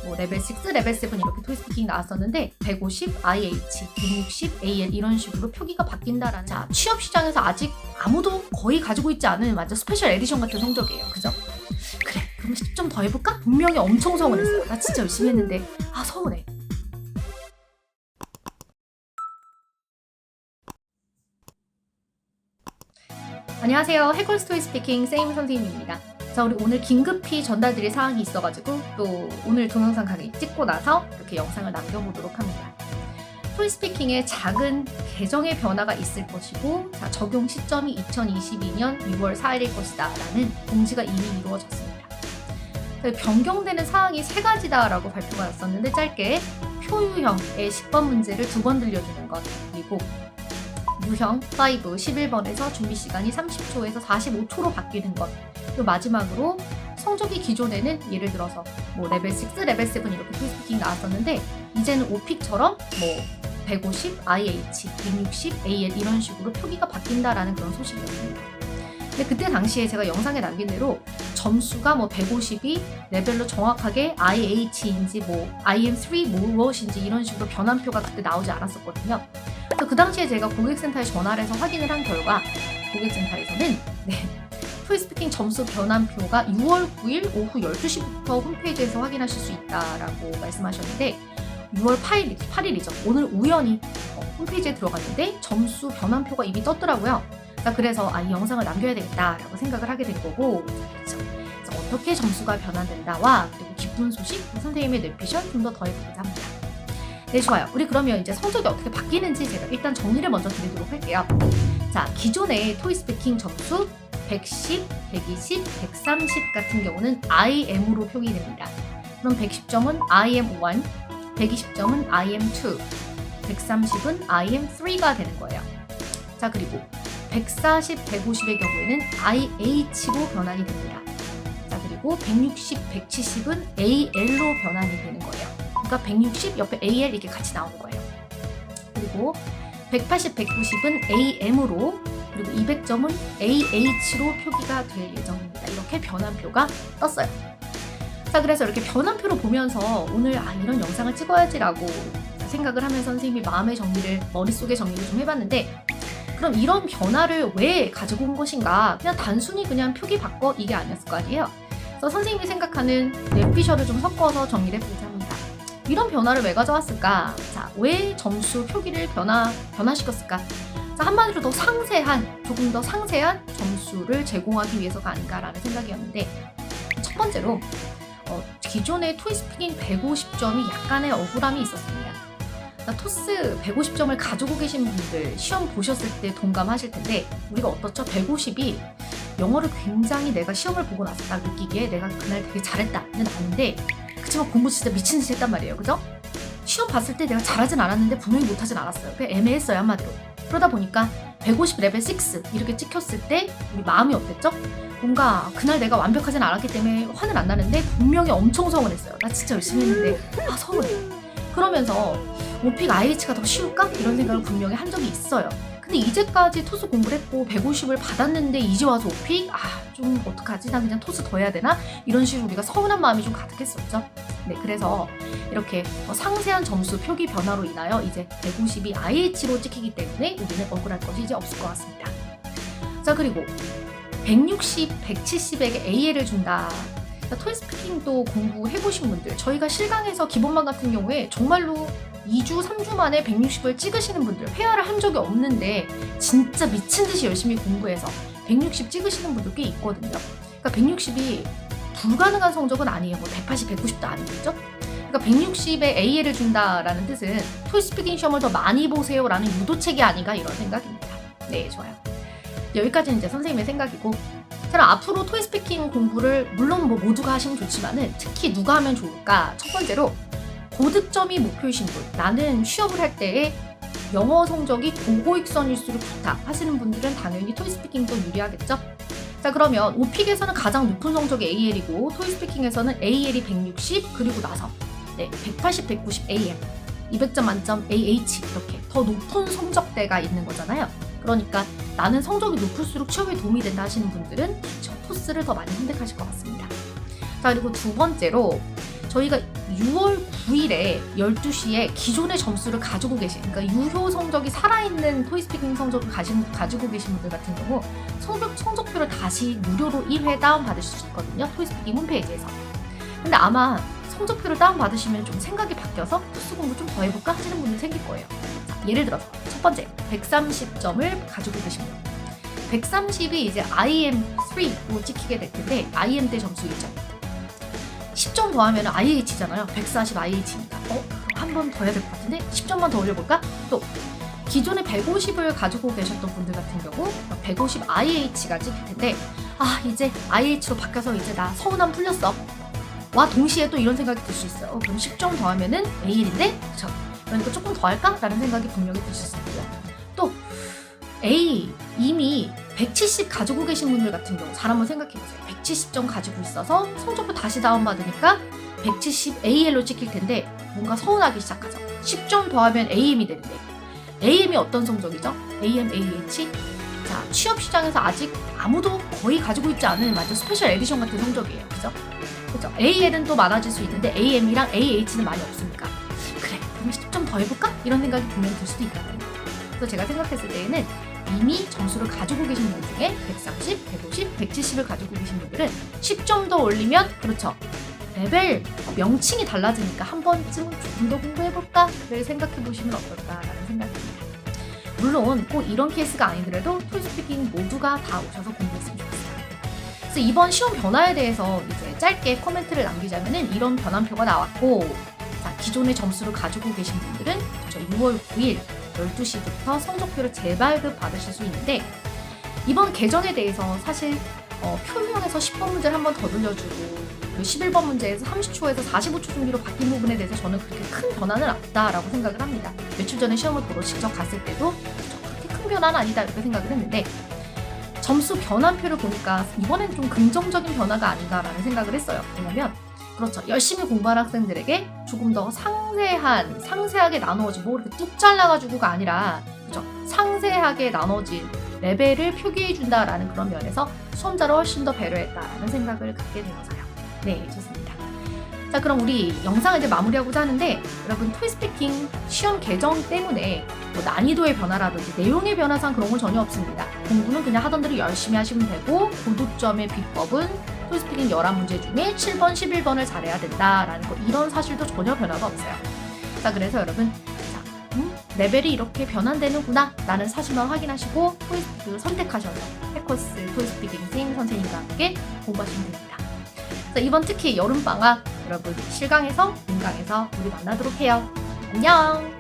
뭐 레벨 6, 레벨 7 이렇게 토익 스피킹 나왔었는데 150, IH, 160, AL 이런 식으로 표기가 바뀐다라는 자, 취업 시장에서 아직 아무도 거의 가지고 있지 않은 완전 스페셜 에디션 같은 성적이에요. 그죠? 그래, 그럼 10점 더 해볼까? 분명히 엄청 서운했어요. 나 진짜 열심히 했는데 서운해. 안녕하세요. 해골스 토익 스피킹 세임 선생님입니다. 자, 우리 오늘 긴급히 전달드릴 사항이 있어가지고 또 오늘 동영상 강의 찍고 나서 이렇게 영상을 남겨보도록 합니다. 토익 스피킹에 작은 개정의 변화가 있을 것이고 자, 적용 시점이 2022년 6월 4일일 것이다 라는 공지가 이미 이루어졌습니다. 변경되는 사항이 3가지다라고 발표가 났었는데 짧게 표유형의 10번 문제를 2번 들려주는 것, 그리고 유형 5 11번에서 준비 시간이 30초에서 45초로 바뀌는 것, 그리고 마지막으로 성적이 기존에는 예를 들어서 뭐 레벨 6, 레벨 7 이렇게 토익 스피킹 나왔었는데 이제는 오픽처럼 뭐 150, IH, 160, AL 이런 식으로 표기가 바뀐다라는 그런 소식이었습니다. 근데 그때 당시에 제가 영상에 남긴 대로 점수가 뭐 150이 레벨로 정확하게 IH인지 뭐 IM3 무엇인지 이런 식으로 변환표가 그때 나오지 않았었거든요. 그래서 그 당시에 제가 고객센터에 전화를 해서 확인을 한 결과 고객센터에서는 토익 스피킹 점수 변환표가 6월 9일 오후 12시부터 홈페이지에서 확인하실 수 있다라고 말씀하셨는데 6월 8일이죠. 오늘 우연히 홈페이지에 들어갔는데 점수 변환표가 이미 떴더라고요. 그래서 이 영상을 남겨야 되겠다라고 생각을 하게 된 거고, 그래서 어떻게 점수가 변환된다와 그리고 기쁜 소식, 선생님의 뇌피셜 좀 더 더해보고자 합니다. 네, 좋아요. 우리 그러면 이제 성적이 어떻게 바뀌는지 제가 일단 정리를 먼저 드리도록 할게요. 자, 기존의 토익 스피킹 점수 110, 120, 130 같은 경우는 IM으로 표기됩니다. 그럼 110점은 IM1, 120점은 IM2, 130은 IM3가 되는 거예요. 자, 그리고 140, 150의 경우에는 IH로 변환이 됩니다. 자, 그리고 160, 170은 AL로 변환이 되는 거예요. 그러니까 160 옆에 AL 이렇게 같이 나오는 거예요. 그리고 180, 190은 AM으로, 그리고 200점은 AH로 표기가 될 예정입니다. 이렇게 변환표가 떴어요. 자, 그래서 이렇게 변환표를 보면서 오늘 이런 영상을 찍어야지라고 생각을 하면서 선생님이 마음의 정리를, 머릿속에 정리를 좀 해봤는데, 그럼 이런 변화를 왜 가지고 온 것인가? 그냥 단순히 그냥 표기 바꿔 이게 아니었을 거 아니에요? 그래서 선생님이 생각하는 뇌피셜을 좀 섞어서 정리를 해보자 합니다. 이런 변화를 왜 가져왔을까? 자, 왜 점수 표기를 변화시켰을까? 자, 한마디로 조금 더 상세한 점수를 제공하기 위해서가 아닌가라는 생각이었는데, 첫 번째로 기존의 토익 스피킹 150점이 약간의 억울함이 있었습니다. 토스 150점을 가지고 계신 분들 시험 보셨을 때 동감하실 텐데, 우리가 어떻죠? 150이 영어를 굉장히 내가 시험을 보고 나서 딱 느끼기에 내가 그날 되게 잘했다는 아는데, 그치만 공부 진짜 미친 듯이 했단 말이에요. 그죠? 시험 봤을 때 내가 잘하진 않았는데 분명히 못하진 않았어요. 그냥 애매했어요, 한마디로. 그러다 보니까 150 레벨 6 이렇게 찍혔을 때 우리 마음이 어땠죠? 뭔가 그날 내가 완벽하진 않았기 때문에 화는 안 나는데 분명히 엄청 서운했어요. 나 진짜 열심히 했는데 서운해. 그러면서 오픽 IH가 더 쉬울까? 이런 생각을 분명히 한 적이 있어요. 근데 이제까지 토스 공부를 했고 150을 받았는데 이제 와서 오픽? 좀 어떡하지? 나 그냥 토스 더 해야 되나? 이런 식으로 우리가 서운한 마음이 좀 가득했었죠. 네, 그래서 이렇게 상세한 점수 표기 변화로 인하여 이제 150이 IH로 찍히기 때문에 우리는 억울할 것이 이제 없을 것 같습니다. 자, 그리고 160, 170에게 AL을 준다. 토익 스피킹도 공부해보신 분들, 저희가 실강에서 기본반 같은 경우에 정말로 2주, 3주 만에 160을 찍으시는 분들, 회화를 한 적이 없는데 진짜 미친듯이 열심히 공부해서 160 찍으시는 분들 꽤 있거든요. 그러니까 160이 불가능한 성적은 아니에요. 뭐 180, 190도 아니겠죠? 그러니까 160에 AL을 준다라는 뜻은 토익 스피킹 시험을 더 많이 보세요라는 유도책이 아닌가 이런 생각입니다. 네, 좋아요. 여기까지는 이제 선생님의 생각이고, 그럼 앞으로 토익 스피킹 공부를 물론 뭐 모두가 하시면 좋지만은 특히 누가 하면 좋을까? 첫 번째로 고득점이 목표이신 분, 나는 취업을 할 때에 영어 성적이 고고익선일수록 좋다 하시는 분들은 당연히 토익 스피킹도 유리하겠죠? 자, 그러면 오픽에서는 가장 높은 성적이 AL이고 토익 스피킹에서는 AL이 160, 그리고 나서 180, 190 AM, 200점 만점 AH 이렇게 더 높은 성적대가 있는 거잖아요. 그러니까 나는 성적이 높을수록 취업에 도움이 된다 하시는 분들은 토스를 더 많이 선택하실 것 같습니다. 자, 그리고 두 번째로 저희가 6월 9일에 12시에 기존의 점수를 가지고 계신, 그러니까 유효 성적이 살아있는 토익스피킹 성적을 가지고 계신 분들 같은 경우 성적표를 다시 무료로 1회 다운받으실 수 있거든요. 토익스피킹 홈페이지에서. 근데 아마 성적표를 다운받으시면 좀 생각이 바뀌어서 토스 공부 좀 더 해볼까 하시는 분들 생길 거예요. 자, 예를 들어서 첫 번째 130점을 가지고 계신 분, 130이 이제 IM3로 찍히게 될 텐데 IM 대 점수 1점, 10점 더하면 IH잖아요. 140 IH니까 한 번 더 해야 될 것 같은데 10점만 더 올려볼까? 또 기존에 150을 가지고 계셨던 분들 같은 경우 150 IH가 찍힐 텐데 이제 IH로 바뀌어서 이제 나 서운함 풀렸어 와 동시에 또 이런 생각이 들 수 있어요. 그럼 10점 더하면은 A1인데 그쵸? 그러니까 조금 더 할까? 라는 생각이 분명히 드실 수 있고요. 또 A 이미 170 가지고 계신 분들 같은 경우 잘 한번 생각해보세요. 170점 가지고 있어서 성적표 다시 다운받으니까 170 AL로 찍힐 텐데 뭔가 서운하기 시작하죠. 10점 더하면 AM이 되는데 AM이 어떤 성적이죠? AM, AH? 자, 취업시장에서 아직 아무도 거의 가지고 있지 않은 완전 스페셜 에디션 같은 성적이에요. 그죠? 그죠? AL은 또 많아질 수 있는데 AM이랑 AH는 많이 없으니까 그래, 그럼 10점 더 해볼까? 이런 생각이 분명히 들 수도 있거든요. 그래서 제가 생각했을 때에는 이미 점수를 가지고 계신 분 중에 130, 150, 170을 가지고 계신 분들은 10점 더 올리면 그렇죠. 레벨 명칭이 달라지니까 한 번쯤 조금 더 공부해볼까? 를 생각해보시면 어떨까라는 생각이 듭니다. 물론 꼭 이런 케이스가 아니더라도 토익스피킹 모두가 다 오셔서 공부했으면 좋겠어요. 그래서 이번 시험 변화에 대해서 이제 짧게 코멘트를 남기자면은 이런 변환표가 나왔고, 자, 기존의 점수를 가지고 계신 분들은 6월 9일 12시부터 성적표를 재발급 받으실 수 있는데, 이번 개정에 대해서 사실 표명에서 10번 문제를 한 번 더 돌려주고 11번 문제에서 30초에서 45초 준비로 바뀐 부분에 대해서 저는 그렇게 큰 변화는 없다라고 생각을 합니다. 며칠 전에 시험을 보러 직접 갔을 때도 그렇게 큰 변화는 아니다 이렇게 생각을 했는데, 점수 변환표를 보니까 이번엔 좀 긍정적인 변화가 아닌가라는 생각을 했어요. 왜냐면 그렇죠, 열심히 공부한 학생들에게 조금 더 상세하게 나누어진, 뭐 이렇게 뚝 잘라가지고가 아니라 그렇죠, 상세하게 나눠진 레벨을 표기해준다라는 그런 면에서 수험자를 훨씬 더 배려했다라는 생각을 갖게 되어서요. 네, 좋습니다. 자, 그럼 우리 영상을 이제 마무리하고자 하는데, 여러분 토익스피킹 시험 개정 때문에 뭐 난이도의 변화라든지 내용의 변화상 그런 건 전혀 없습니다. 공부는 그냥 하던 대로 열심히 하시면 되고, 고득점의 비법은 토익스피킹 11문제 중에 7번, 11번을 잘해야 된다라는 거, 이런 사실도 전혀 변화가 없어요. 자, 그래서 여러분 레벨이 이렇게 변환되는구나 라는 사실만 확인하시고 토익스피킹을 선택하셔서 해커스 토익스피킹 쌤 선생님과 함께 공부하시면 됩니다. 자, 이번 특히 여름방학 여러분 실강에서 문강에서 우리 만나도록 해요. 안녕.